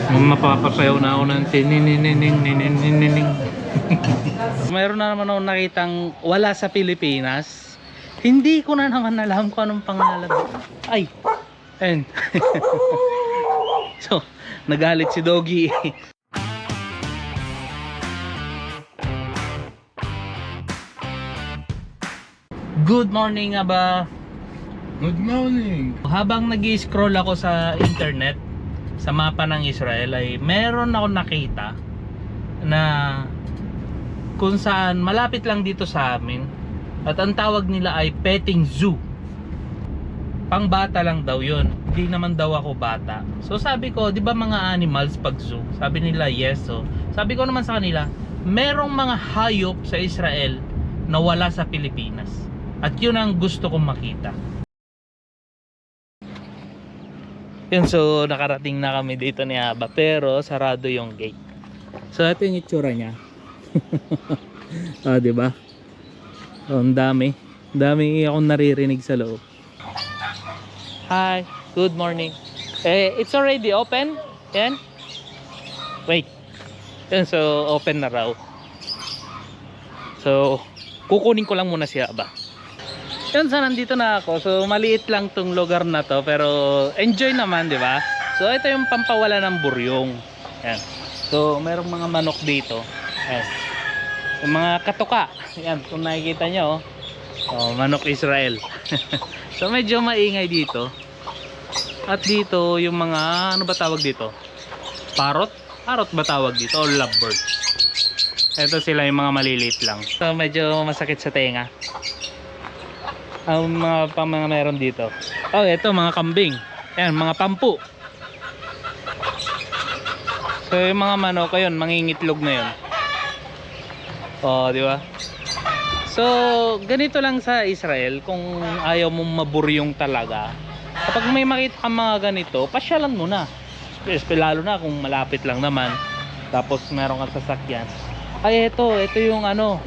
Mapapasayaw na ako ng tininininininininining. Mayroon na naman ako nakitang wala sa Pilipinas. Hindi ko na naman alam kung anong pangalan. Ay! Ayun. So, nagalit si Doggy. Good morning nga ba? Good morning. Habang nag-scroll ako sa internet, sa mapa ng Israel, ay meron ako nakita na kung saan malapit lang dito sa amin, at ang tawag nila ay petting zoo. Pang bata lang daw yun, hindi naman daw ako bata. So sabi ko, di ba mga animals pag zoo? Sabi nila yes. So sabi ko naman sa kanila, merong mga hayop sa Israel na wala sa Pilipinas, at yun ang gusto kong makita. Yun, so nakarating na kami dito ni Aba, pero sarado yung gate. So ito yung itsura niya. Ah, di ba? Oh, ang dami akong naririnig sa loob. Hi, good morning. It's already open? Yan? Wait. Yan, so open na raw. So kukunin ko lang muna si Aba. Yun, so nandito na ako. So maliit lang tong lugar na to, pero enjoy naman, di ba? So ito yung pampawala ng buryong. Yan. So merong mga manok dito. Yan. Yung mga katuka. Yan, kung nakikita nyo, oh, manok Israel. So medyo maingay dito. At dito yung mga, ano ba tawag dito? Parrot? Parrot ba tawag dito? O lovebird? Ito sila yung mga maliliit lang. So medyo masakit sa tenga. Ang mga meron dito. Oh, ito mga kambing. Yan, mga pampu. So yung mga manok, yun, mangingitlog na yun. Oh, di ba? So ganito lang sa Israel, kung ayaw mong maburyong talaga, kapag may makita kang mga ganito, pasyalan mo na. Lalo na kung malapit lang naman, tapos meron kang sasakyan. Ay, ito yung ano,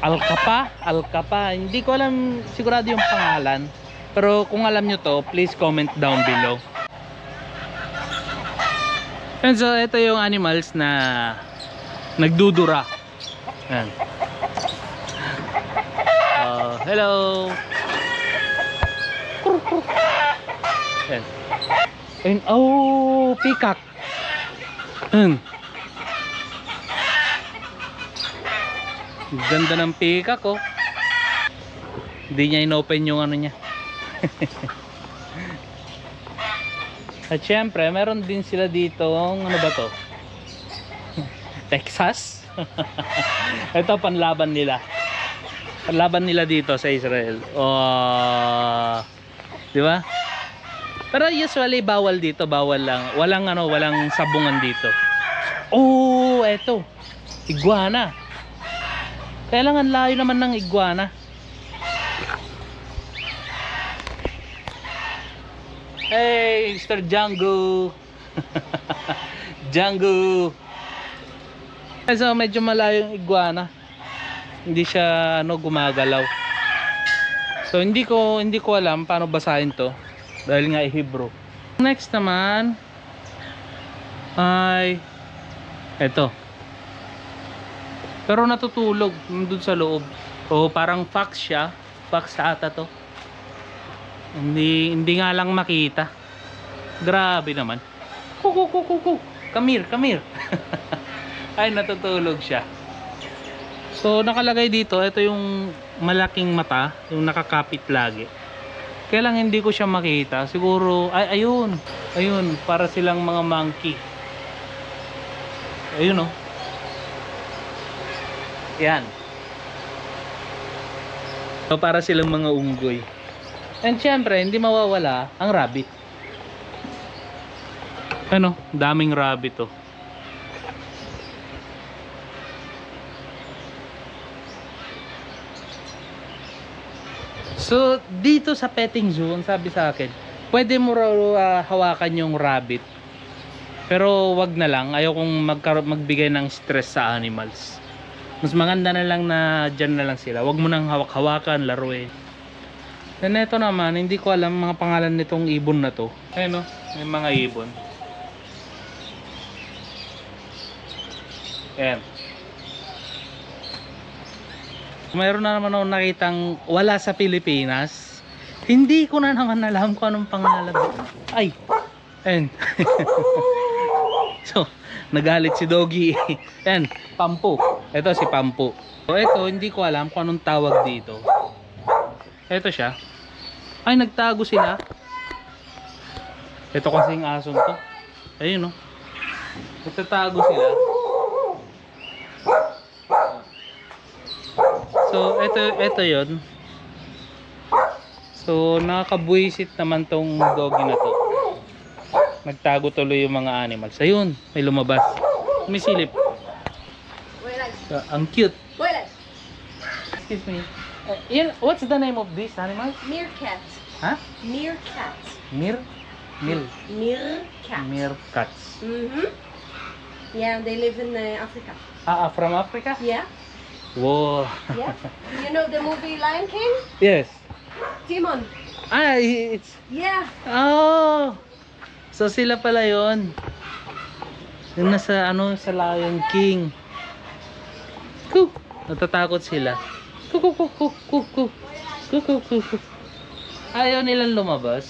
Alcapa, hindi ko alam sigurado yung pangalan, pero kung alam nyo to, please comment down below. And so ito yung animals na nagdudura. Yan. Hello. Yan. And oh, peacock. Yan. Ganda ng peacock, oh. Hindi niya inopen yung ano niya. At syempre, meron din sila dito, ano ba to? Texas? Ito panlaban nila. Panlaban nila dito sa Israel. Oh, di ba? Pero usually bawal dito, bawal lang. Walang sabungan dito. Oh, eto. Iguana. Kailangan layo naman ng iguana. Hey, Mr. Django. Django. So medyo malayo yung iguana. Hindi siya gumagalaw. So hindi ko alam paano basahin to, dahil nga Hebrew. Next naman ay eto. Pero natutulog nandun sa loob. O parang fox siya. Fox ata to. Hindi nga lang makita. Grabe naman. Kuku. Come here. Ay, natutulog siya. So nakalagay dito, ito yung malaking mata, yung nakakapit lagi. Kaya lang hindi ko siya makita. Siguro, ayun, para silang mga monkey. Ayun, oh. Yan. So para silang mga unggoy. And syempre, hindi mawawala ang rabbit. Ano, daming rabbit, oh. So dito sa petting zoo, ang sabi sa akin, pwede mo raw hawakan yung rabbit, pero wag na lang. Ayaw kong magbigay ng stress sa animals. Mas maganda na lang na dyan na lang sila. Wag mo nang hawak-hawakan, laruin. Then ito naman, hindi ko alam mga pangalan nitong ibon na to. Ayun no, may mga ibon. Ayan. Mayroon na naman ako nakitang wala sa Pilipinas. Hindi ko na naman alam kung anong pangalan. Ay! Ayan. So, nagalit si Doggy. Ayan, Pampu. Ito si Pampu. So, ito, hindi ko alam kung anong tawag dito. Ito siya. Ay, nagtago sila. Ito kasing asong to. Ayun, no. Nagtatago sila. So, ito yon. So, nakakabwisit naman tong doggy na to. Nagtago tuloy yung mga animals. Ayun, may lumabas. Umisilip. Ang cute. Excuse me. What's the name of this animal? Meerkat. Ha? Meerkat. Meerkat. Meerkats. Yeah, they live in Africa. From Africa? Yeah. Wow. Yeah. You know the movie Lion King? Yes. Timon. It's... Yeah. Oh! So sila pala yon. Yung nasa sa Lion King. Natatakot sila. Ayaw nilang lumabas.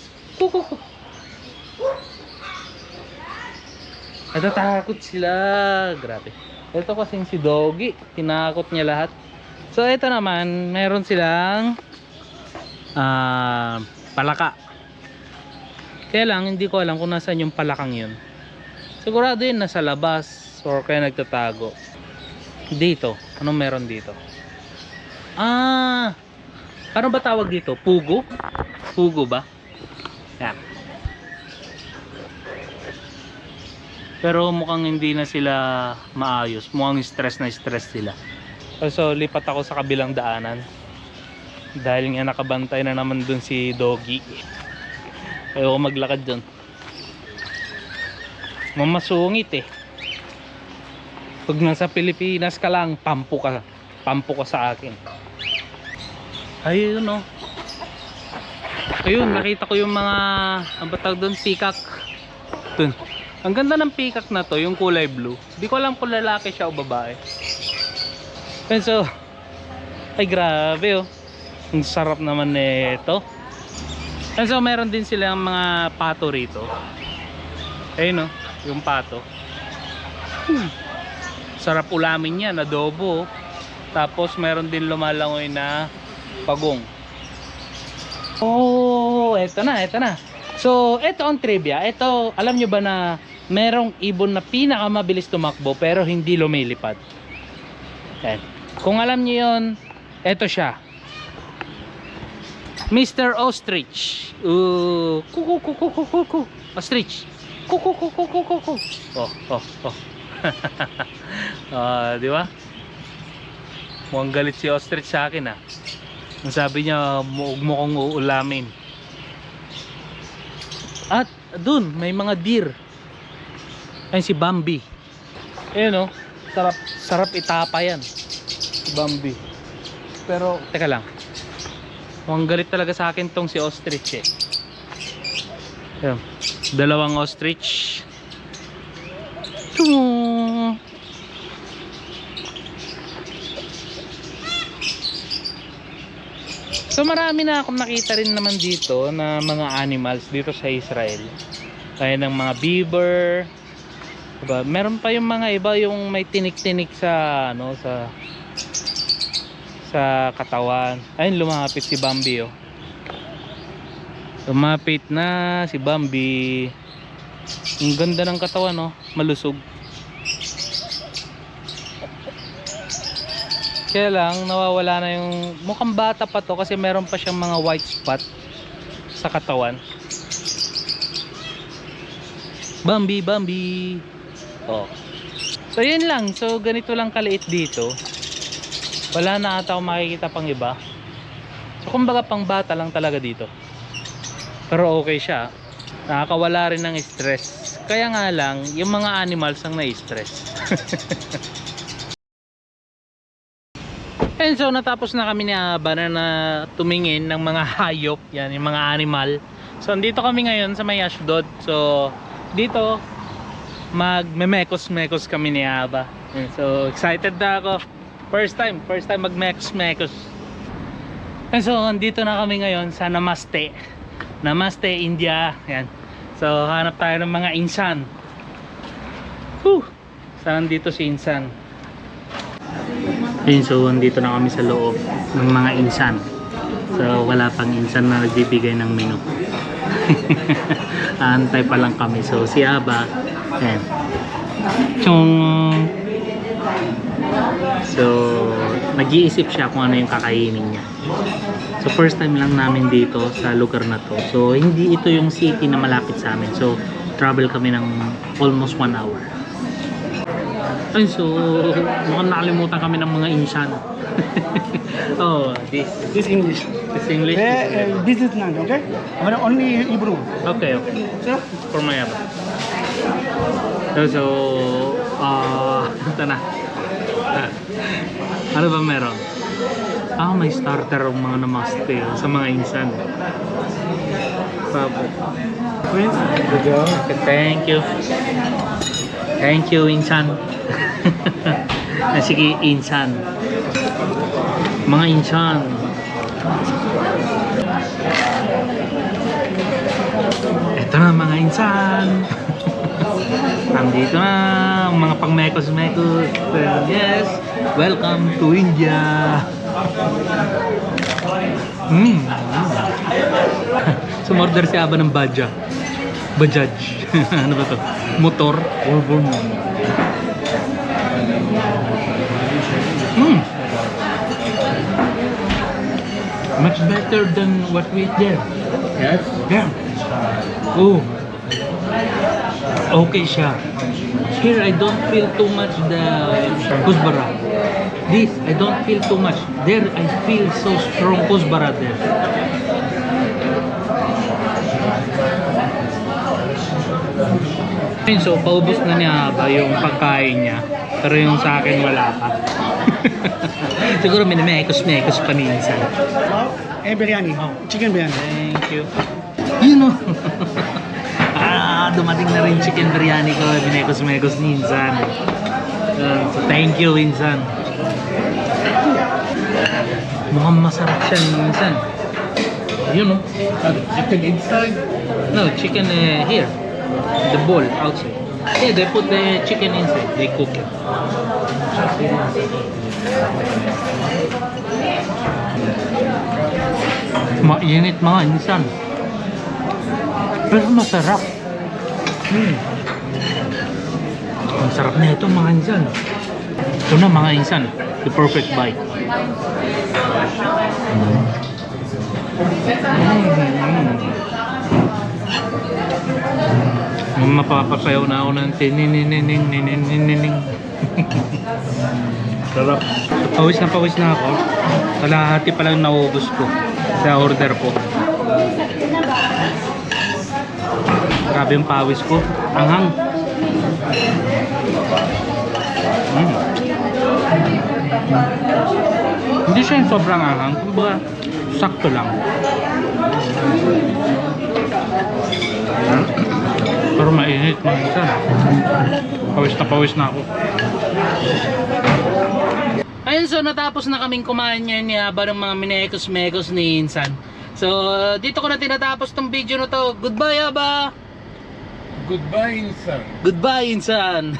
Natatakot sila. Grabe. Ito kasing si Doggy. Tinakot niya lahat. So ito naman, meron silang palaka. Kaya lang, hindi ko alam kung nasaan yung palakang yun. Sigurado yun nasa labas or kaya nagtatago. Dito. Anong meron dito? Ano ba tawag dito? Pugo? Pugo ba? Yan. Pero mukhang hindi na sila maayos. Mukhang stress na stress sila. So lipat ako sa kabilang daanan. Dahil nga nakabantay na naman dun si Doggy. Ayaw ko maglakad dun. Mamasungit eh. Pag nasa Pilipinas ka lang, pampu ka sa akin. Ayun no. Ayun, nakita ko yung mga ang batag doon, peacock. Dun. Ang ganda ng peacock na to, yung kulay blue. Hindi ko alam kung lalaki siya o babae. So, ay grabe oh. Ang sarap naman nito. And so meron din silang mga pato rito. Ayun no, yung pato. Sarap ulamin yan, adobo. Tapos meron din lumalangoy na pagong. Oh, eto na. So, eto ang trivia. Eto, alam nyo ba na merong ibon na pinakamabilis tumakbo pero hindi lumilipad? Yan. Kung alam nyo yun, eto siya. Mr. Ostrich. Ostrich. Di ba? Mukhang galit si Ostrich sa akin Ang sabi niya, muog mo kong uulamin. At dun, may mga deer. Ayun si Bambi. Ayun sarap itapa yan. Si Bambi. Pero, teka lang. Mukhang galit talaga sa akin tong si Ostrich eh. Ayun. Dalawang ostrich. So marami na akong nakita rin naman dito na mga animals dito sa Israel. Kaya ng mga beaver. Diba? Meron pa yung mga iba yung may tinik-tinik sa sa katawan. Ayun, lumapit si Bambi Lumapit na si Bambi. Ang ganda ng katawan malusog. Kaya lang nawawala na yung mukhang bata pa to kasi meron pa siyang mga white spot sa katawan. Bambi. So yun lang. So ganito lang kaliit dito. Wala na ata akong makikita pang iba. So kumbaga pang bata lang talaga dito. Pero okay siya. Nakakawala rin ng stress. Kaya nga lang yung mga animals ang na-stress. And so natapos na kami ni Aba na tumingin ng mga hayop, yan yung mga animal. So andito kami ngayon sa may Ashdod. So dito magme-mekos kami ni Aba. Yan, so excited na ako. First time mag-mekos. And so andito na kami ngayon sa Namaste. Namaste India. Yan. So hanap tayo ng mga insan. Whew! Saan dito si insan? Ayun, so andito na kami sa loob ng mga insan. So wala pang insan na nagbibigay ng menu. Antay pa lang kami. So si Aba, ayan. Chong. So nag-iisip siya kung ano yung kakainin niya. So first time lang namin dito sa lugar na to. So hindi ito yung city na malapit sa amin. So travel kami ng almost 1 hour. Ayun, so mukhang nakalimutan kami ng mga insan. Oh, This English. this English. This is not okay. But only Hebrew. Okay. So, For my Aba. So ito na. Ano ba meron? May starter ang mga namaste sa mga insan. Babo. Good job. Thank you, insan. Sige, insan. Mga insan. Ito na mga insan. Nandito na ang mga pang-mekos. Yes, welcome to India. Sumorder si Aba ng Bajaj. Ano ba to? Motor. Much better than what we eat there. Yes? Yeah. Oh. Okay siya. Here I don't feel too much the kusbara. This I don't feel too much. There I feel so strong kusbara there. So paubos na niya ba yung pagkain niya, pero yung sa akin wala pa. Siguro minimekos pa minsan. biryani. Chicken biryani. Thank you. You know. Dumating na rin chicken biryani ko. Binekos ni Insan. So thank you, Insan. Mukhang masarap siya ni Insan. You know. Chicken inside? No, chicken here. The bowl outside. Yeah, they put the chicken inside. They cook it. Mainit mga Insan. Pero masarap. Ang sarap na ito mga Insan. Ito na mga Insan. The perfect bite. Mapapasayaw na ako ng tininining. Sarap. Pawis na ako. Kalahati pa lang naubos ko sa order ko. Grabe yung pawis ko. Anghang. Hindi siya yung sobrang anghang. Kumbaga, sakto lang. Pero mainit mga Insan. Pawis na ako. Ayun, so natapos na kaming kumain ngayon ni Aba ng mga minekos ni Insan. So dito ko na tinatapos tong video na to. Goodbye Aba! Goodbye, insan. Goodbye Insan!